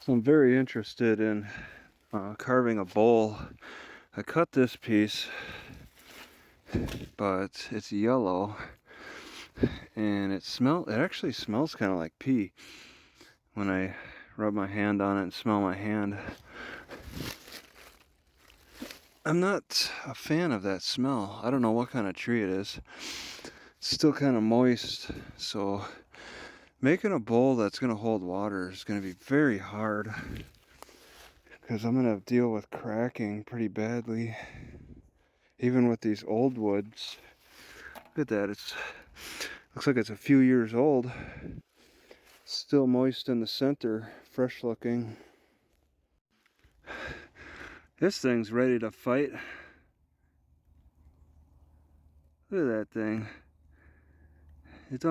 I'm very interested in carving a bowl. I cut this piece, but it's yellow, and it actually smells kind of like pee when I rub my hand on it and smell my hand. I'm not a fan of that smell. I don't know what kind of tree it is. It's still kind of moist, so making a bowl that's going to hold water is going to be very hard, because I'm going to deal with cracking pretty badly, even with these old woods. Look at that, looks like it's a few years old. Still moist in the center, fresh looking. This thing's ready to fight. Look at that thing. It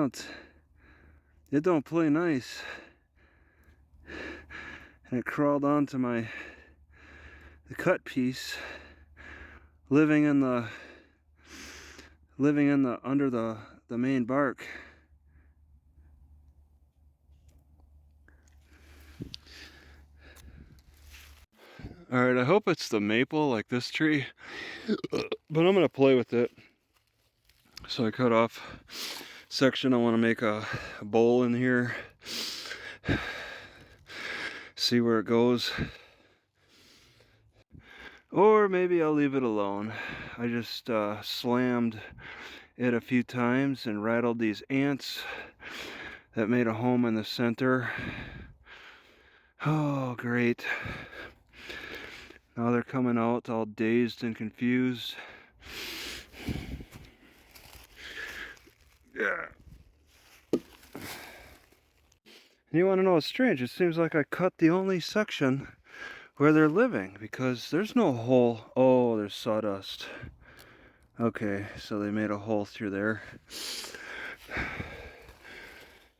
don't play nice. And it crawled onto the cut piece, living in the under the main bark. All right, I hope it's the maple like this tree, but I'm gonna play with it. So I cut off section. I want to make a bowl in here, see where it goes, or maybe I'll leave it alone. I just slammed it a few times and rattled these ants that made a home in the center. Oh, great. Now they're coming out all dazed and confused. Yeah. You want to know what's strange? It seems like I cut the only section where they're living, because there's no hole. Oh, there's sawdust. Okay, so they made a hole through there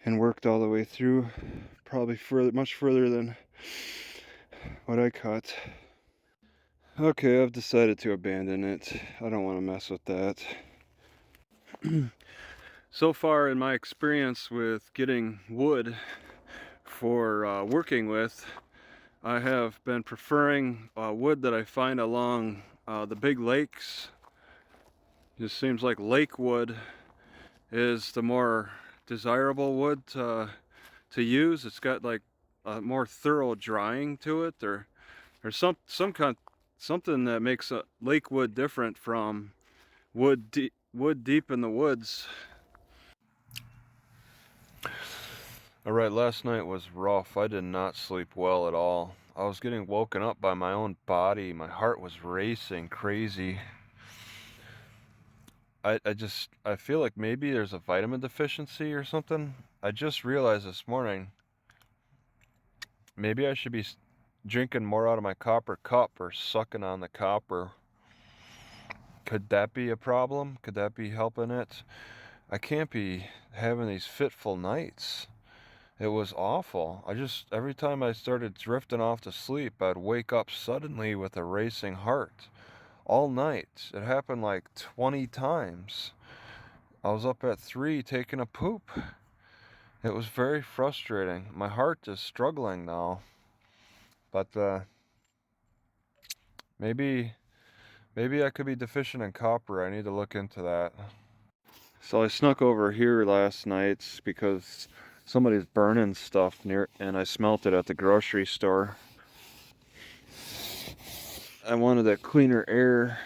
and worked all the way through, probably much further than what I cut. Okay, I've decided to abandon it. I don't want to mess with that. So far in my experience with getting wood for working with, I have been preferring wood that I find along the big lakes. It seems like lake wood is the more desirable wood to use. It's got like a more thorough drying to it. There's something that makes a lake wood different from wood deep in the woods. Alright, last night was rough. I did not sleep well at all. I was getting woken up by my own body. My heart was racing crazy. I feel like maybe there's a vitamin deficiency or something. I just realized this morning, maybe I should be drinking more out of my copper cup or sucking on the copper. Could that be a problem? Could that be helping it? I can't be having these fitful nights. It was awful. Every time I started drifting off to sleep, I'd wake up suddenly with a racing heart. All night. It happened like 20 times. I was up at 3 taking a poop. It was very frustrating. My heart is struggling now. But maybe I could be deficient in copper. I need to look into that. So I snuck over here last night because somebody's burning stuff near, and I smelt it at the grocery store. I wanted that cleaner air.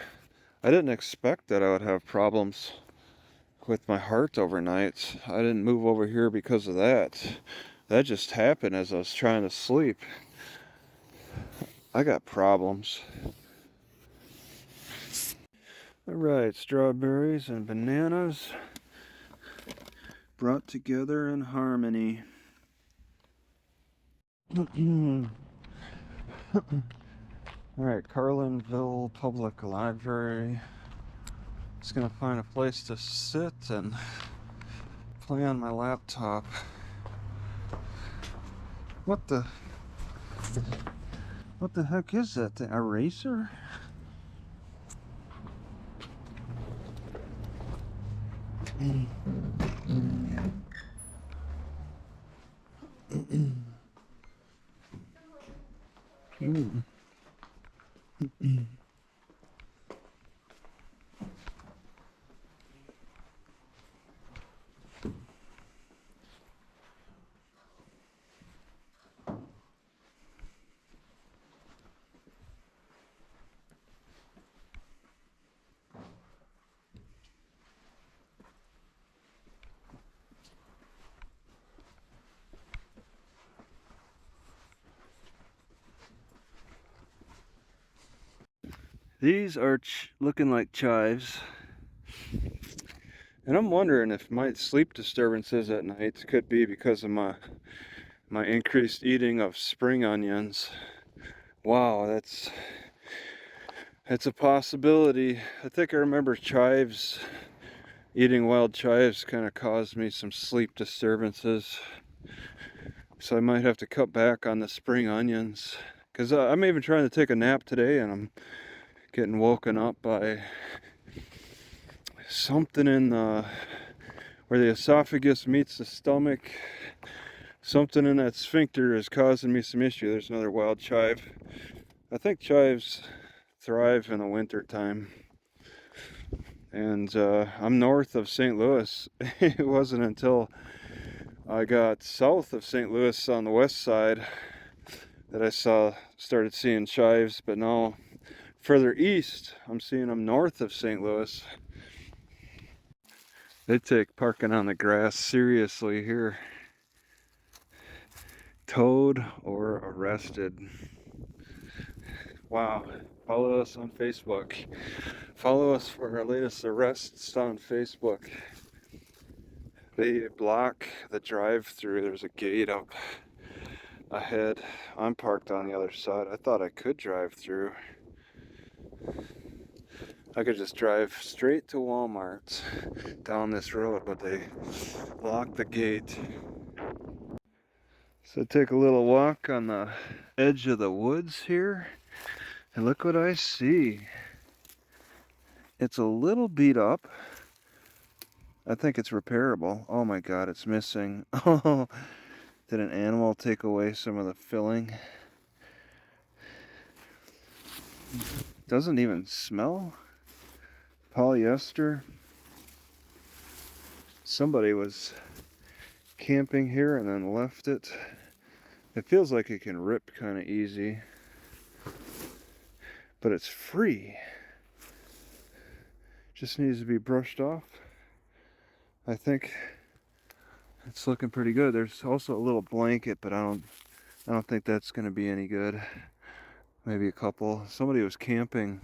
I didn't expect that I would have problems with my heart overnight. I didn't move over here because of that. That just happened as I was trying to sleep. I got problems. Alright, strawberries and bananas brought together in harmony. Alright, Carlinville Public Library. Just gonna find a place to sit and play on my laptop. What the heck is that thing? Eraser? Mm. These are looking like chives. And I'm wondering if my sleep disturbances at night could be because of my increased eating of spring onions. Wow, that's a possibility. I think I remember chives, eating wild chives kind of caused me some sleep disturbances. So I might have to cut back on the spring onions. Because I'm even trying to take a nap today and I'm getting woken up by something in the where the esophagus meets the stomach. Something in that sphincter is causing me some issue. There's another wild chive. I think chives thrive in the winter time. And I'm north of St. Louis. It wasn't until I got south of St. Louis on the west side that I started seeing chives, but now further east, I'm seeing them north of St. Louis. They take parking on the grass seriously here. Towed or arrested. Wow. Follow us on Facebook. Follow us for our latest arrests on Facebook. They block the drive-through. There's a gate up ahead. I'm parked on the other side. I thought I could drive through. I could just drive straight to Walmart down this road, but they locked the gate. So take a little walk on the edge of the woods here, and look what I see. It's a little beat up. I think it's repairable. Oh my God, it's missing. Oh, did an animal take away some of the filling? Doesn't even smell. Polyester. Somebody was camping here and then left it. It feels like it can rip kind of easy, but it's free. Just needs to be brushed off. I think it's looking pretty good. There's also a little blanket, but I don't think that's going to be any good. Maybe a couple. Somebody was camping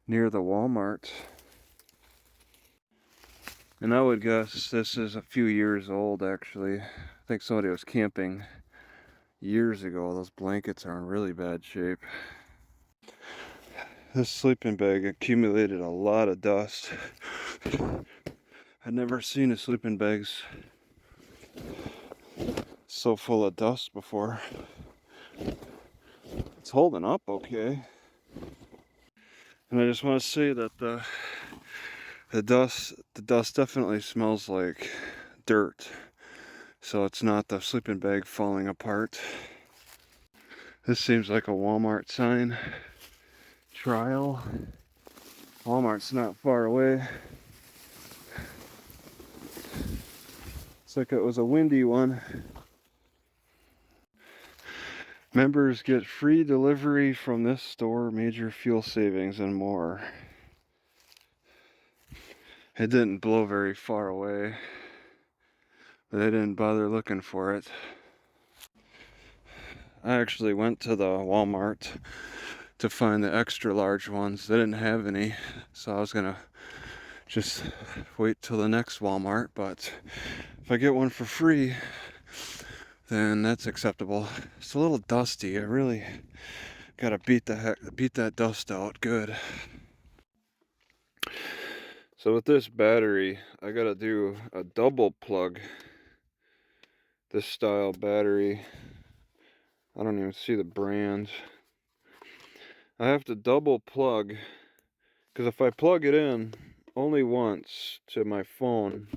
near the Walmart. And I would guess this is a few years old, actually. I think somebody was camping years ago. Those blankets are in really bad shape. This sleeping bag accumulated a lot of dust. I'd never seen a sleeping bag so full of dust before. It's holding up okay. And I just want to say that the dust definitely smells like dirt. So it's not the sleeping bag falling apart. This seems like a Walmart sign. Trial. Walmart's not far away. Looks like it was a windy one. Members get free delivery from this store, major fuel savings, and more. It didn't blow very far away, but they didn't bother looking for it. I actually went to the Walmart to find the extra large ones. They didn't have any, so I was gonna just wait till the next Walmart, but if I get one for free, then that's acceptable. It's a little dusty. I really gotta beat that dust out good. So with this battery, I gotta do a double plug. This style battery, I don't even see the brand. I have to double plug, because if I plug it in only once to my phone,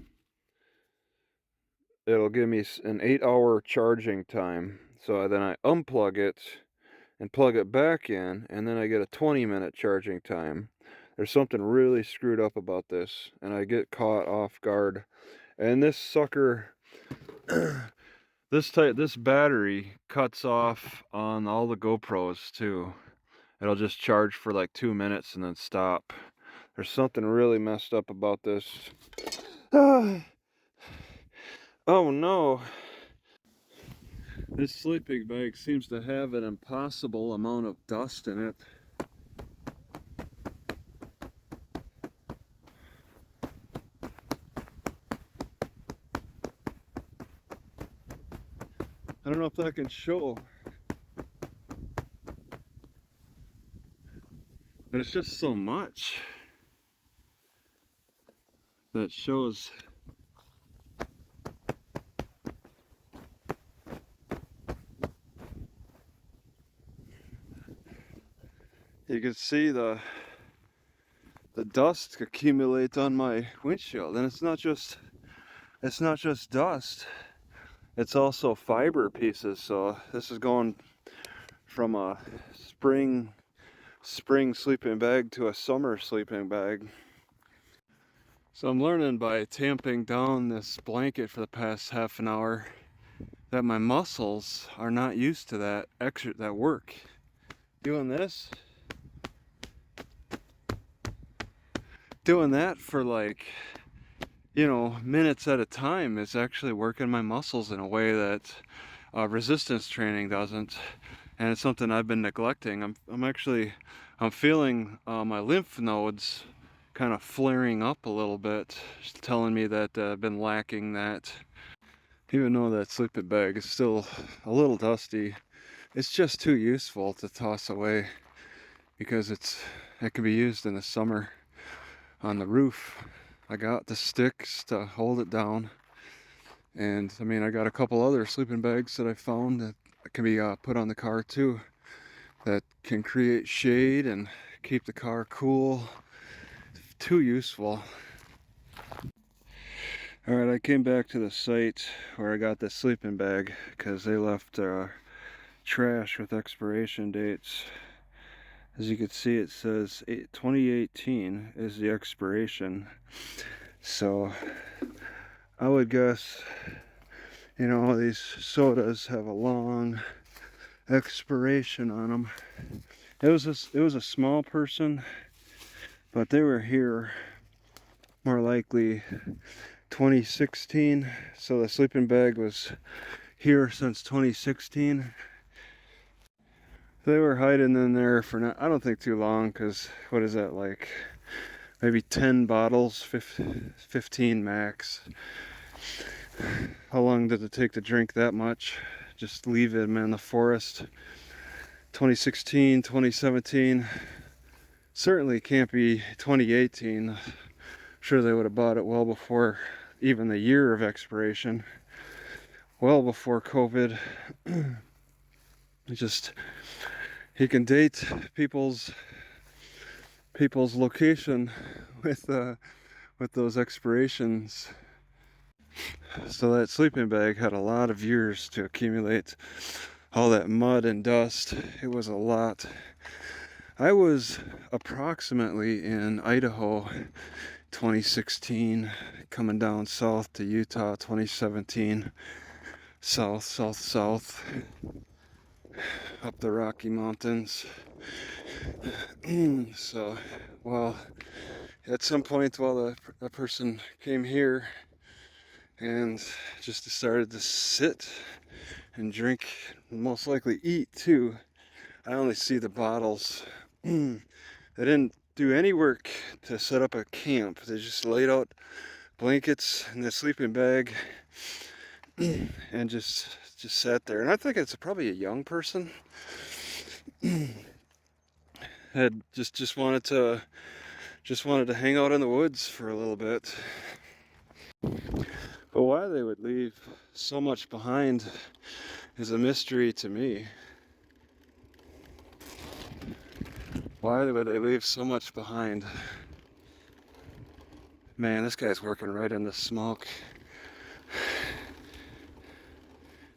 it'll give me an 8-hour charging time. So then I unplug it and plug it back in, and then I get a 20-minute charging time. There's something really screwed up about this, and I get caught off guard. And this sucker, this battery cuts off on all the GoPros too. It'll just charge for like 2 minutes and then stop. There's something really messed up about this. Oh no. This sleeping bag seems to have an impossible amount of dust in it. I don't know if that can show, but it's just so much that shows. You can see the dust accumulate on my windshield, and it's not just dust. It's also fiber pieces. So this is going from a spring sleeping bag to a summer sleeping bag. So I'm learning by tamping down this blanket for the past half an hour that my muscles are not used to that work. Doing that for like, minutes at a time is actually working my muscles in a way that resistance training doesn't, and it's something I've been neglecting. I'm feeling my lymph nodes kind of flaring up a little bit, telling me that I've been lacking that. Even though that sleeping bag is still a little dusty, it's just too useful to toss away because it can be used in the summer on the roof. I got the sticks to hold it down, and I mean, I got a couple other sleeping bags that I found that can be put on the car too, that can create shade and keep the car cool. Too useful. Alright, I came back to the site where I got the sleeping bag because they left trash with expiration dates. As you can see, it says 2018 is the expiration. So I would guess, these sodas have a long expiration on them. It was a small person, but they were here more likely 2016. So the sleeping bag was here since 2016. They were hiding in there for I don't think too long, because what is that, like maybe 10 bottles, 15 max. How long did it take to drink that much? Just leave them in the forest. 2016, 2017. Certainly can't be 2018. I'm sure they would have bought it well before even the year of expiration. Well before COVID. He can date people's location with those expirations. So that sleeping bag had a lot of years to accumulate all that mud and dust. It was a lot. I was approximately in Idaho 2016, coming down south to Utah 2017, south, up the Rocky Mountains. So, well, at some point while the person came here and just decided to sit and drink, most likely eat too. I only see the bottles. They didn't do any work to set up a camp. They just laid out blankets in the sleeping bag and just sat there. And I think it's probably a young person. Had just wanted to hang out in the woods for a little bit. But why they would leave so much behind is a mystery to me. Why would they leave so much behind? Man, this guy's working right in the smoke.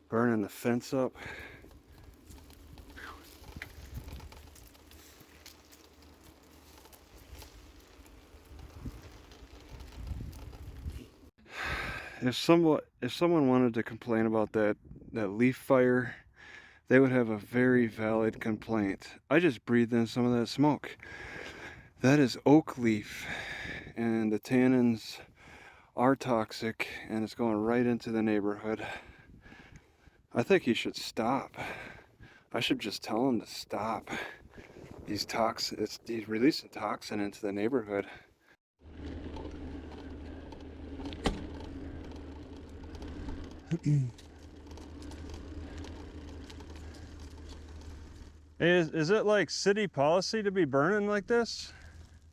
Burning the fence up. if someone wanted to complain about that leaf fire, they would have a very valid complaint. I just breathed in some of that smoke. That is oak leaf, and the tannins are toxic, and it's going right into the neighborhood. I think he should stop. I should just tell him to stop. He's releasing toxin into the neighborhood. Is it like city policy to be burning like this?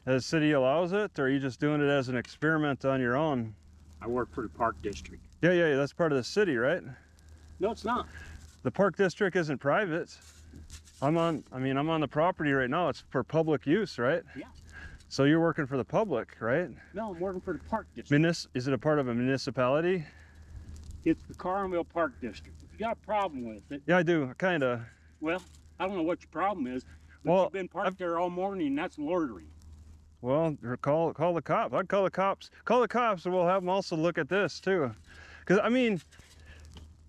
As city allows it, or are you just doing it as an experiment on your own? I work for the park district. Yeah, that's part of the city, right? No, it's not. The park district isn't private. I'm on the property right now. It's for public use, right? Yeah. So you're working for the public, right? No, I'm working for the park district. Is it a part of a municipality? It's the Carlinville Park District. If you got a problem with it. Yeah, I do, kinda. Well, I don't know what your problem is, but Well, you've been parked there all morning, and that's loitering. Well, call the cops. I'd call the cops. Call the cops, and we'll have them also look at this too. Because I mean,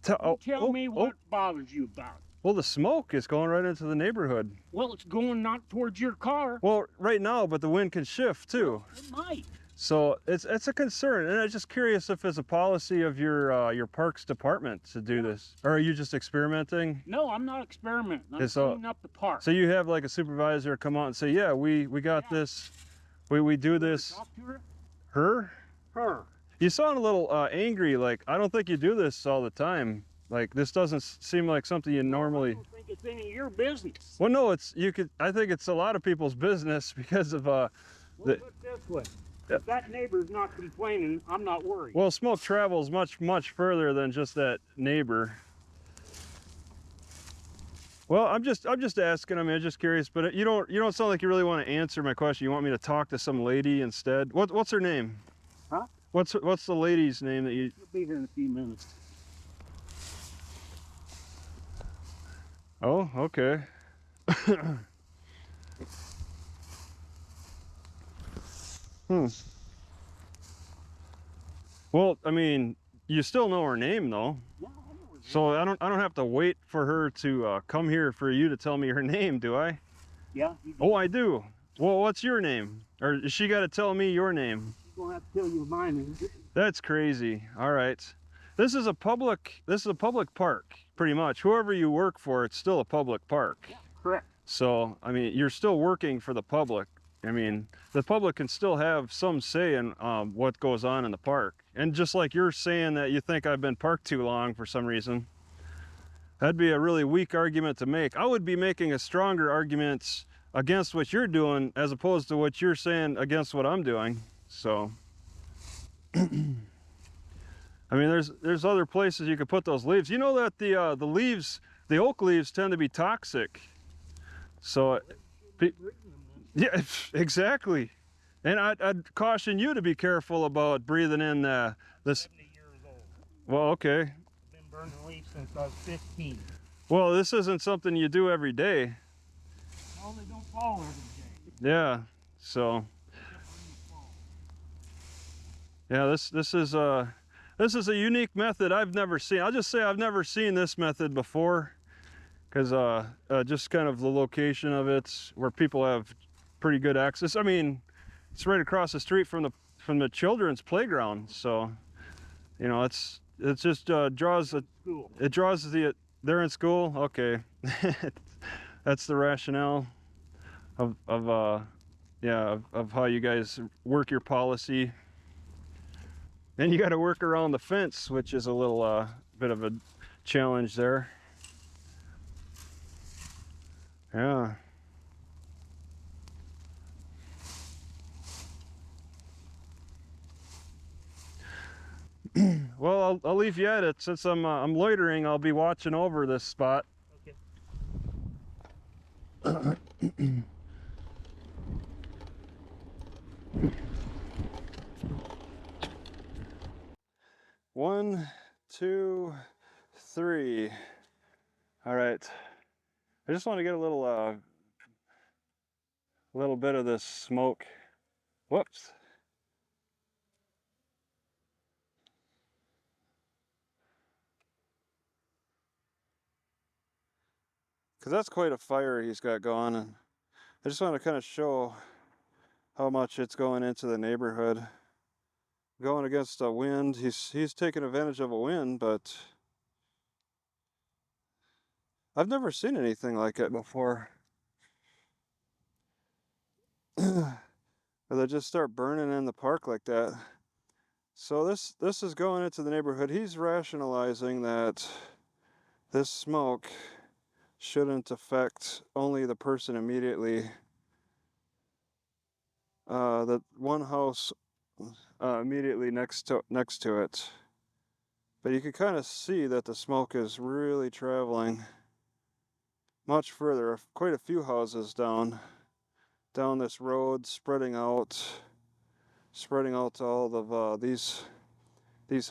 Tell me what bothers you about it. Well, the smoke is going right into the neighborhood. Well, it's going not towards your car. Well, right now, but the wind can shift too. Well, it might. So it's a concern, and I'm just curious if it's a policy of your parks department to do this, or are you just experimenting? No, I'm not experimenting. I'm cleaning up the park. So you have like a supervisor come out and say, yeah, we got this, we do this. Talk to her? Her? Her. You sound a little angry. Like, I don't think you do this all the time. Like, this doesn't seem like something you normally. I don't think it's any of your business. Well, no, I think it's a lot of people's business because of Well, put it this way. If that neighbor's not complaining, I'm not worried. Well, smoke travels much further than just that neighbor. Well, I'm just asking. I mean, I'm just curious, but you don't sound like you really want to answer my question. You want me to talk to some lady instead? What's her name? Huh? What's the lady's name that you? She'll be here in a few minutes. Oh, okay. Well, I mean, you still know her name though. Yeah, I know her name. So I don't have to wait for her to come here for you to tell me her name, do I? Yeah. You do. Oh, I do. Well, what's your name? Or is she got to tell me your name? She's gonna have to tell you mine. That's crazy. All right. This is a public park, pretty much. Whoever you work for, it's still a public park. Yeah, correct. So, I mean, you're still working for the public. I mean, the public can still have some say in what goes on in the park. And just like you're saying that you think I've been parked too long for some reason, that'd be a really weak argument to make. I would be making a stronger argument against what you're doing as opposed to what you're saying against what I'm doing. So, I mean, there's other places you could put those leaves. You know that the oak leaves tend to be toxic. So, yeah, exactly. And I'd caution you to be careful about breathing in this. 70 years old. Well, okay. I've been burning leaves since I was 15. Well, this isn't something you do every day. No, they don't fall every day. Yeah. So. Yeah, this is a unique method I've never seen. I'll just say I've never seen this method before, because just kind of the location of it, where people have pretty good access. I mean, it's right across the street from the children's playground, so you know it's just draws they're in school. Okay, that's the rationale of how you guys work your policy. Then you got to work around the fence, which is a little bit of a challenge there. Yeah. Well, I'll leave you at it. Since I'm loitering, I'll be watching over this spot. Okay. 1, 2, 3. All right. I just want to get a little bit of this smoke. Whoops. because that's quite a fire he's got going, and I just want to kind of show how much it's going into the neighborhood. Going against a wind, he's taking advantage of a wind, but I've never seen anything like it before. Where they just start burning in the park like that. So this is going into the neighborhood. He's rationalizing that this smoke shouldn't affect only the person immediately. The one house immediately next to it. But you can kind of see that the smoke is really traveling much further, quite a few houses down this road, spreading out to all of these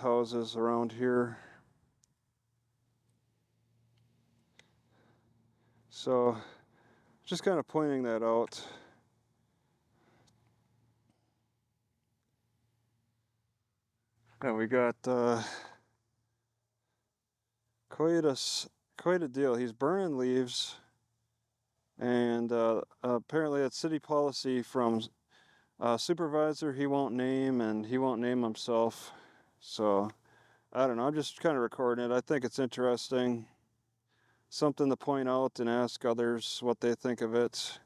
houses around here. So just kind of pointing that out. And we got quite a deal. He's burning leaves, and apparently it's city policy from supervisor he won't name, and he won't name himself. So I don't know. I'm just kind of recording it. I think it's interesting. Something to point out and ask others what they think of it.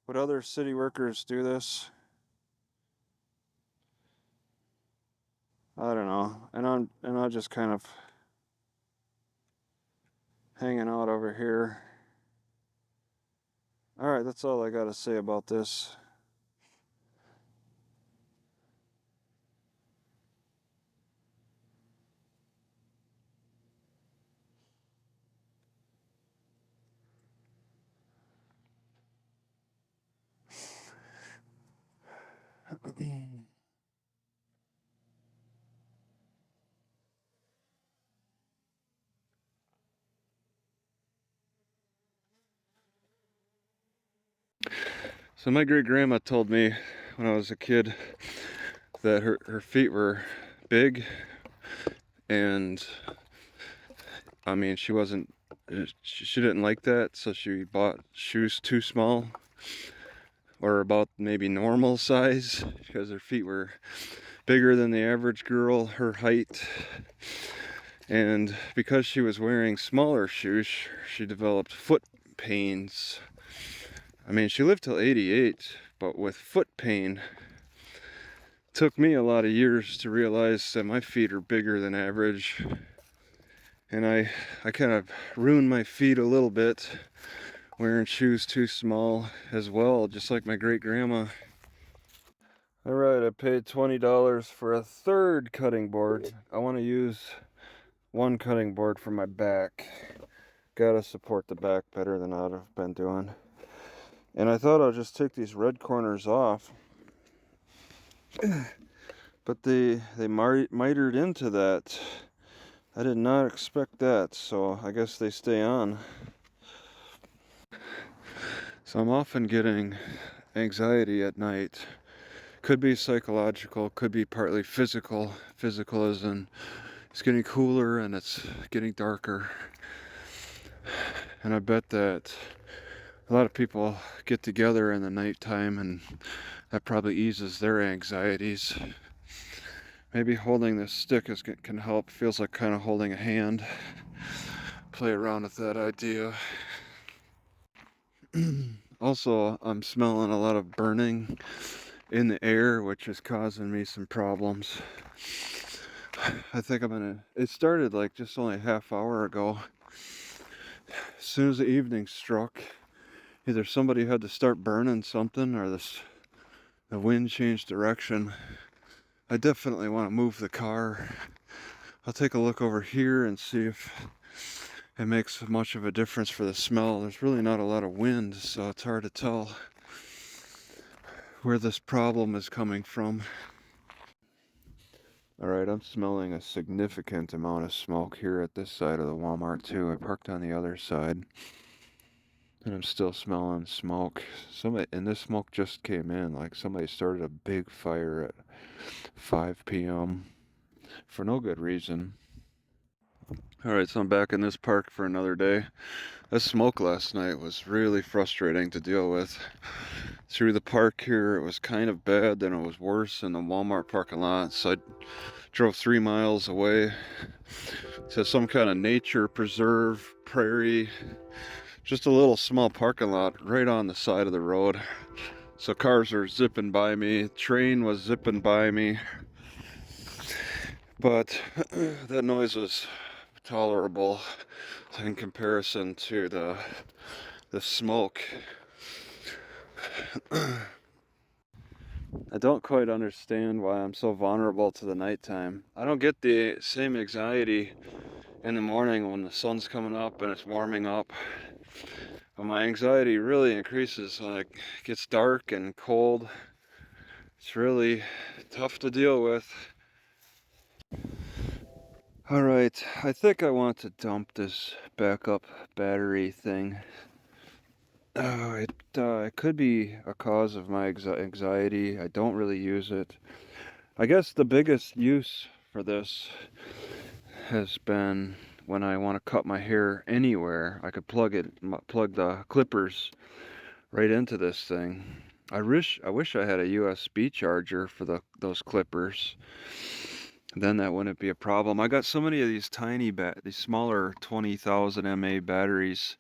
Would other city workers do this? I don't know. And I'm just kind of hanging out over here. All right, that's all I got to say about this. So my great grandma told me when I was a kid that her feet were big, and I mean she didn't like that, so she bought shoes too small, or about maybe normal size, because her feet were bigger than the average girl her height. And because she was wearing smaller shoes, she developed foot pains. I mean, she lived till 88, but with foot pain. Took me a lot of years to realize that my feet are bigger than average. And I kind of ruined my feet a little bit wearing shoes too small as well, just like my great grandma. All right, I paid $20 for a third cutting board. I want to use one cutting board for my back. Gotta support the back better than I'd have been doing. And I thought I'll just take these red corners off. But they mitered into that. I did not expect that, so I guess they stay on. So I'm often getting anxiety at night. Could be psychological, could be partly physical. Physical as in it's getting cooler and it's getting darker. And I bet that a lot of people get together in the nighttime, and that probably eases their anxieties. Maybe holding this stick can help. Feels like kind of holding a hand. Play around with that idea. Also, I'm smelling a lot of burning in the air, which is causing me some problems. I think it started like just only a half hour ago. As soon as the evening struck, either somebody had to start burning something or the wind changed direction. I definitely want to move the car. I'll take a look over here and see if it makes much of a difference for the smell. There's really not a lot of wind, so it's hard to tell where this problem is coming from. Alright, I'm smelling a significant amount of smoke here at this side of the Walmart too. I parked on the other side, and I'm still smelling smoke. And this smoke just came in, like somebody started a big fire at 5 p.m. for no good reason. Alright, so I'm back in this park for another day. This smoke last night was really frustrating to deal with. Through the park here, it was kind of bad, then it was worse in the Walmart parking lot. So I drove 3 miles away to some kind of nature preserve, prairie, just a little small parking lot right on the side of the road. So cars are zipping by me, train was zipping by me, but that noise was tolerable in comparison to the smoke. I don't quite understand why I'm so vulnerable to the nighttime. I don't get the same anxiety in the morning when the sun's coming up and it's warming up. But my anxiety really increases when it gets dark and cold. It's really tough to deal with. Alright, I think I want to dump this backup battery thing. It could be a cause of my anxiety. I don't really use it. I guess the biggest use for this has been when I want to cut my hair anywhere. I could plug the clippers right into this thing. I wish I had a USB charger for those clippers. Then that wouldn't be a problem. I got so many of these these smaller 20,000 mAh batteries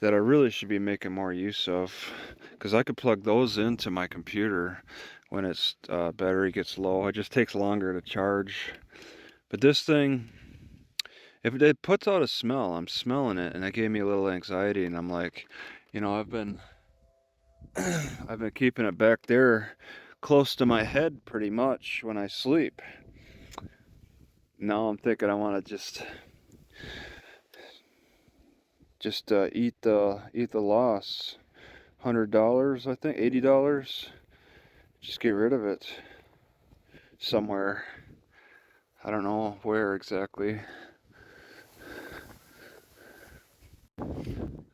that I really should be making more use of, because I could plug those into my computer when its battery gets low. It just takes longer to charge. But this thing, if it puts out a smell, I'm smelling it, and that gave me a little anxiety. And I'm like, I've been keeping it back there, close to my head, pretty much when I sleep. Now I'm thinking I want to just eat the loss. $100, I think, $80. Just get rid of it somewhere. I don't know where exactly.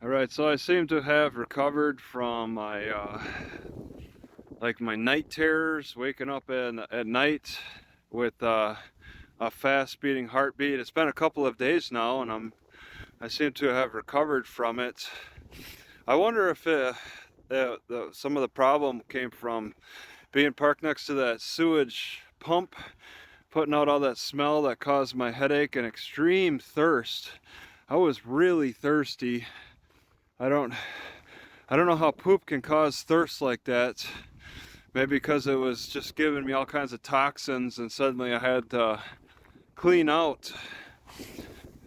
Alright, so I seem to have recovered from my my night terrors, waking up at night with a fast beating heartbeat. It's been a couple of days now, and I seem to have recovered from it. I wonder if some of the problem came from being parked next to that sewage pump, putting out all that smell that caused my headache and extreme thirst. I was really thirsty. I don't know how poop can cause thirst like that. Maybe because it was just giving me all kinds of toxins, and suddenly I had to clean out.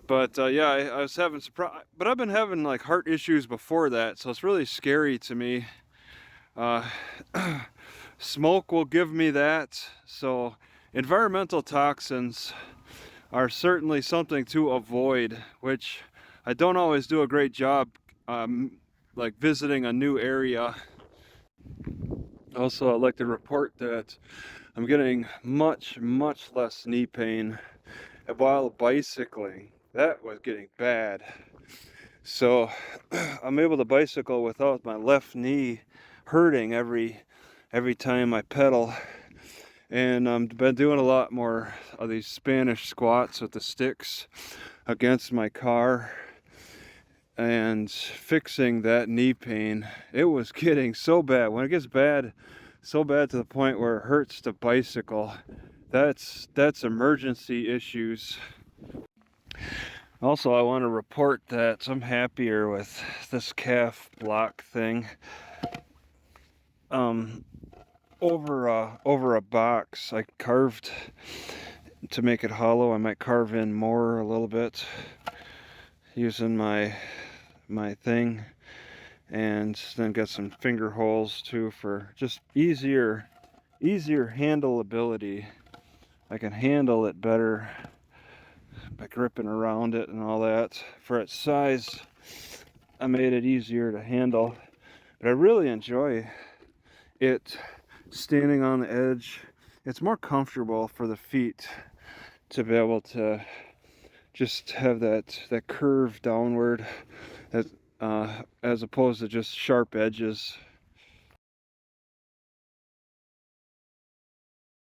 But yeah, I was having but I've been having like heart issues before that, so it's really scary to me. Smoke will give me that. So environmental toxins are certainly something to avoid, which I don't always do a great job like visiting a new area. Also, I'd like to report that I'm getting much less knee pain while bicycling. That was getting bad. So I'm able to bicycle without my left knee hurting every time I pedal. And I've been doing a lot more of these Spanish squats with the sticks against my car and fixing that knee pain. It was getting so bad. When it gets bad, so bad to the point where it hurts to bicycle, that's emergency issues. Also, I want to report that I'm happier with this calf block thing. Over a box I carved to make it hollow. I might carve in more a little bit using my thing, and then get some finger holes too for just easier handleability. I can handle it better by gripping around it and all that. For its size, I made it easier to handle, but I really enjoy it standing on the edge. It's more comfortable for the feet to be able to just have that curve downward, as opposed to just sharp edges.